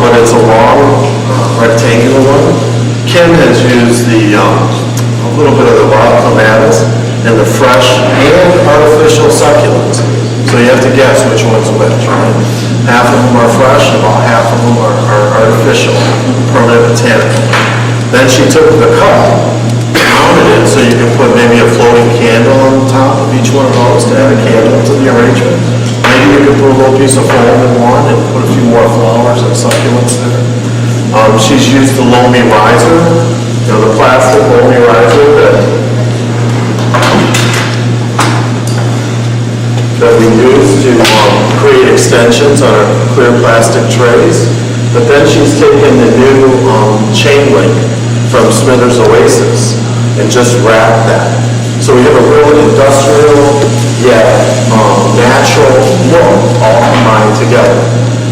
but it's a long rectangular one. Kim has used a little bit of the wild clematis and the fresh and artificial succulents. So you have to guess which one's which, right? Half of them are fresh, and about half of them are artificial, permanent botanical. Then she took the cup, mounted it so you can put maybe a floating candle on top of each one of those to add a candle to the arrangement. Maybe you could put a little piece of foam in one and put a few more flowers and succulents there. She's used the Loamy riser, the plastic Loamy riser that we use to create extensions on our clear plastic trays. But then she's taken the new chain link from Smithers Oasis and just wrapped that. So we have a real industrial yet natural look all combined together.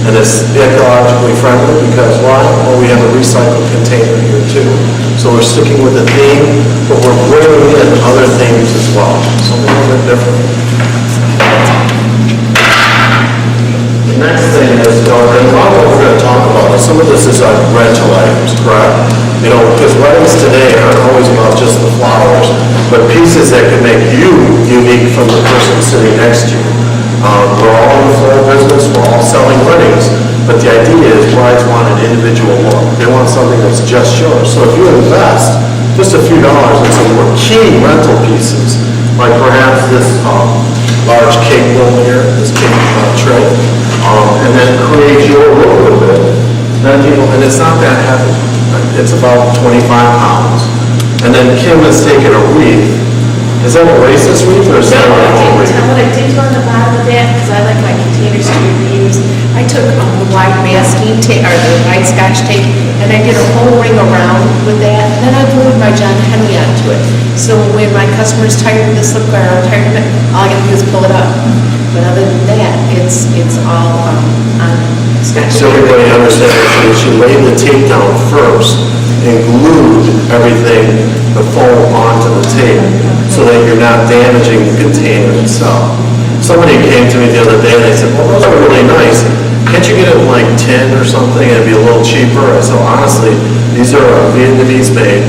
And it's ecologically friendly because why? Well, we have a recycled container here too. So we're sticking with the theme, but we're bringing in other themes as well. Something a little bit different. The next thing is, and a lot of what we're going to talk about, some of this is rental items, correct? Because weddings today aren't always about just the flowers, but pieces that can make you unique from the person sitting next to you. We're all in the floral business, we're all selling weddings, but the idea is brides want an individual look. They want something that's just yours. So if you invest just a few dollars in some more key rental pieces, like perhaps this large cake bowl here, this cake tray, and then create your look with it, then and it's not that heavy. It's about 25 pounds. And then Kim has taken a wreath. Is that a racist wreath or is that a normal wreath? What I did on the bottom of that, because I like my containers to be reused, I took the white masking tape, or the white Scotch tape, and I did a whole ring around with that. Then I glued my John Henry onto it. So when my customer's tired of this look or I'm tired of it, all I gotta do is pull it up. But other than that, it's all on Scotch tape. So everybody understands that she laid the tape down first and glued everything, the foam onto the tape, so that you're not damaging the container itself. Somebody came to me the other day and they said, well, those are really nice. Can't you get it in like tin or something and it'd be a little cheaper? I said, honestly, these are Vietnamese made.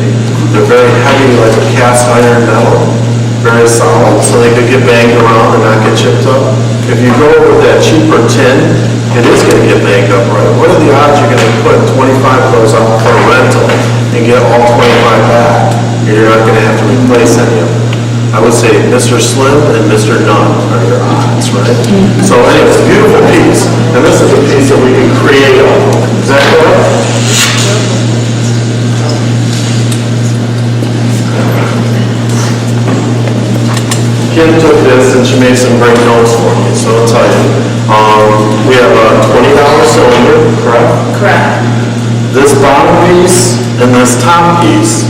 They're very heavy, like a cast iron metal, very solid, so they could get banged around and not get chipped up. If you go with that cheaper tin, it is going to get banged up, right? What are the odds you're going to put 25 of those out for a rental and get all 25 back, and you're not going to have to replace any of them? I would say Mr. Slim and Mr. None are your odds, right? So anyway, it's a beautiful piece, and this is a piece that we can create on. Is that correct? Kim took this and she made some great notes for me, so I'll tell you. We have a $20 cylinder, correct? Correct. This bottom piece and this top piece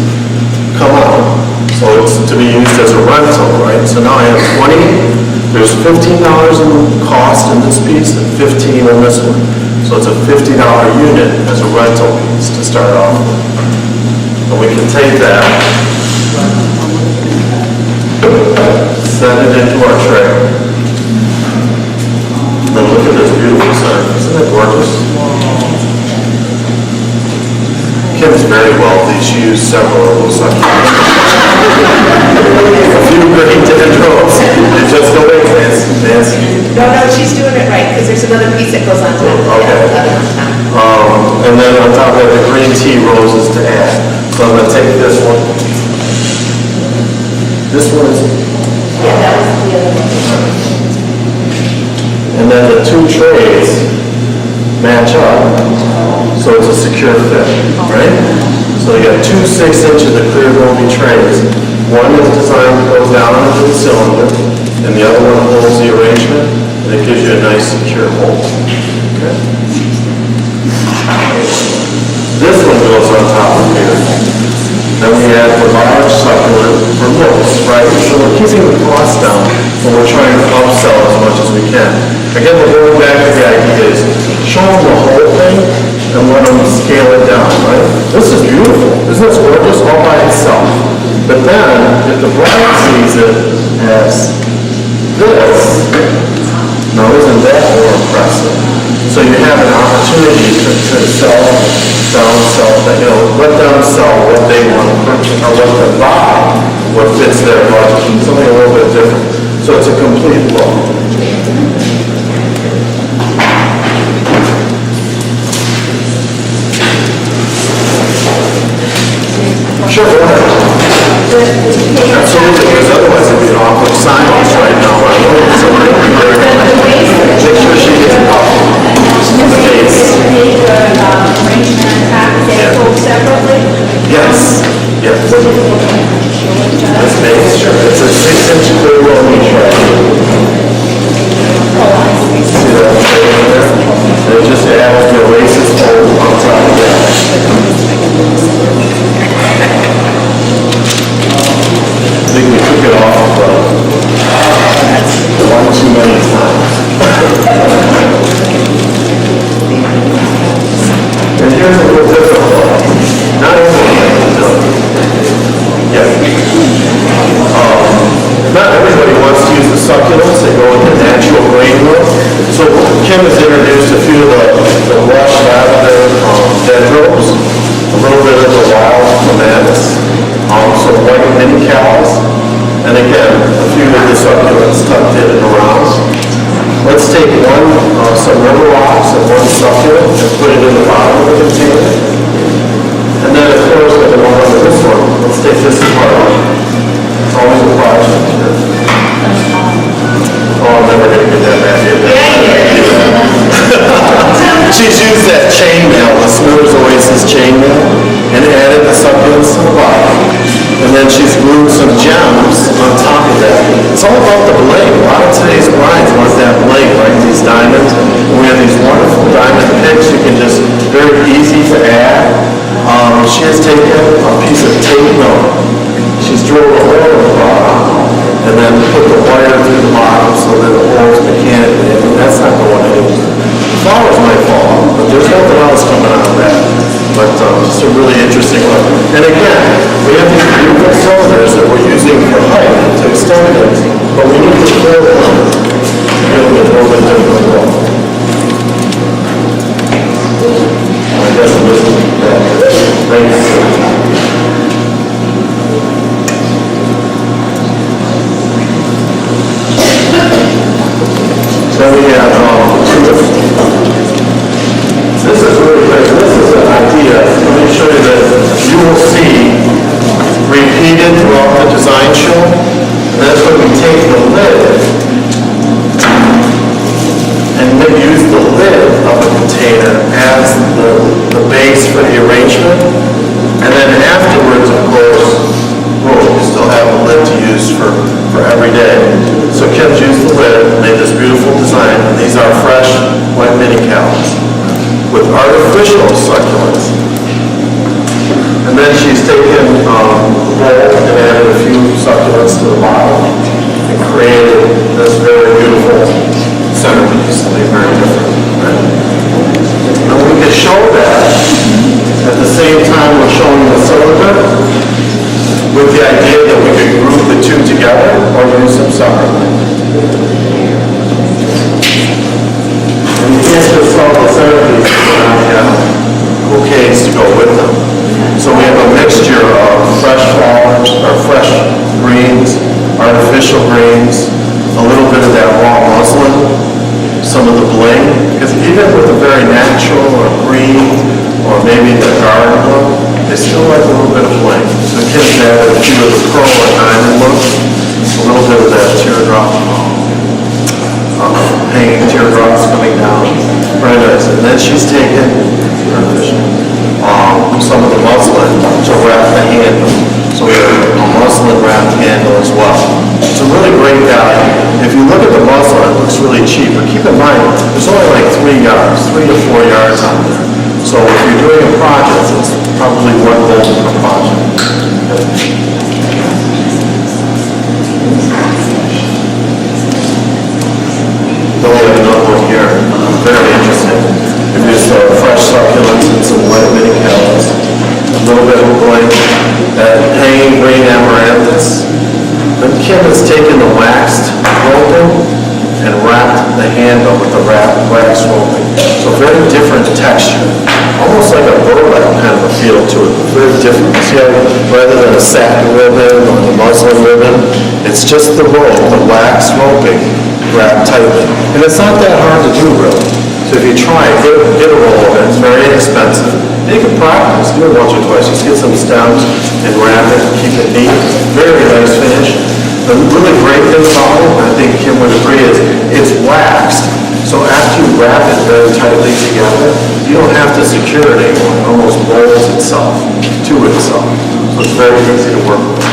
come out, so it's to be used as a rental, right? So now I have 20, there's $15 in cost in this piece and 15 in this one. So it's a $50 unit as a rental piece to start off with. And we can take that, set it into our tray. And look at this beautiful sign. Isn't it gorgeous? Kim's very wealthy. She used several of those succulents. A few great dendrobes. You just go away, Nancy. No, she's doing it right, because there's another piece that goes on top of that. Okay. And then on top of that, the green tea roses to add. So I'm going to take this one. This one is... Yeah, that was the other one. And then the two trays match up, so it's a secure fit, right? So you got two 6-inch of the clear Nordlie trays. One is designed to go down into the cylinder, and the other one holds the arrangement, and it gives you a nice secure hold. Okay. This one goes on top of here. Then we add the large succulent for looks, right? So we're keeping the cost down, but we're trying to upsell as much as we can. Again, we're going back to the idea is show them the whole thing and let them scale it down, right? This is beautiful. Isn't this gorgeous all by itself? But then, if the bride sees it as this, now isn't that more impressive? So you have an opportunity opportunity to sell, downsell, let them sell what they want to purchase, or what to buy, what fits their budget, something a little bit different. So it's a complete look. Sure, go ahead. Absolutely, because otherwise it'd be an awkward silence right now. I know it's a little bit. Make sure she gets a copy. The base. Yes, yes. This base, sure. It's a 6-inch clear wall niche right here. See that right there? They just added the oasis hole on top of that. I think we took it off one too many times. And here's a little different one. Not not everybody wants to use the succulents. They go with the natural grain look. So Kim has introduced a few of the lush lavender dendrobes, a little bit of the wild clematis, some white mini cows, and again, a few of the succulents tucked in and around. Let's take some river rocks and one succulent and put it in the bottom of the container. And then, of course, with the one under this one, let's take this apart. It's always a project here. Oh, I'm never going to get that back here. She's used that chainmail, the Smithers Oasis chainmail, and added the succulents to the bottom. And then she's glued some gems on top of that. It's all about the bling. A lot of today's brides want that bling, like these diamonds. And we have these wonderful diamond picks you can just, very easy to add. She has taken a piece of tape note. She's drilled a hole in the bottom and then put the wire through the bottom so that it holds mechanically. I mean, that's not going anywhere. Flowers might fall off, but there's nothing else coming out of that. But just a really interesting one. And again, we have these beautiful cylinders that we're using for height to extend it, but we need to clear them to give them a little bit different look. I guess it was that. Then we have this is really great. This is an idea. Let me show you that you will see repeated throughout the design show. And that's when we take the lid and then use the lid of the container as the base for the arrangement. And then afterwards, of course, we still have a lid to use for every day. So Kim's used the lid, made this beautiful design, and these are fresh white mini cows with artificial succulents. And then she's taken the bowl and added a few succulents to the bottom and created this very beautiful centerpiece. It'll be very different. Right? And we can show that at the same time we're showing the cylinder, with the idea that we could group the two together or use them separately. And you can't just solve the centerpiece without have bouquets to go with them. So we have a mixture of fresh flowers, or fresh greens, artificial greens, a little bit of that raw muslin, some of the bling, because even with a very natural or green, or maybe the garden look, they still like a little bit of bling. So Kim's added a few of the pearl or diamond look, a little bit of that teardrop, hanging teardrops coming down. Very nice. And then she's taken some of the muslin to wrap the handle. So we have a muslin wrapped handle as well. It's a really great value. If you look at the muslin, it looks really cheap, but keep in mind, there's only like 3 yards, 3 to 4 yards on there. So if you're doing a project, it's probably one bowl per project. Then we have another one here, very interesting. It is fresh succulents and some white mini cows. A little bit of blank, that hanging green amaranthus. Then Kim has taken the waxed roping and wrapped the handle with the wax roping. So very different texture, almost like a burlap kind of a feel to it, very different. See how, rather than a satin ribbon or the muslin ribbon, it's just the rope, the wax roping wrapped tightly. And it's not that hard to do really. So if you try it, get a roll of it, it's very inexpensive. And you can practice, do it once or twice, just get some stems and wrap it, keep it neat, very nice finish. The really great thing about it, and I think Kim would agree, is it's waxed. So after you wrap it very tightly together, you don't have to secure it anymore. It almost rolls itself to itself. So it's very easy to work with.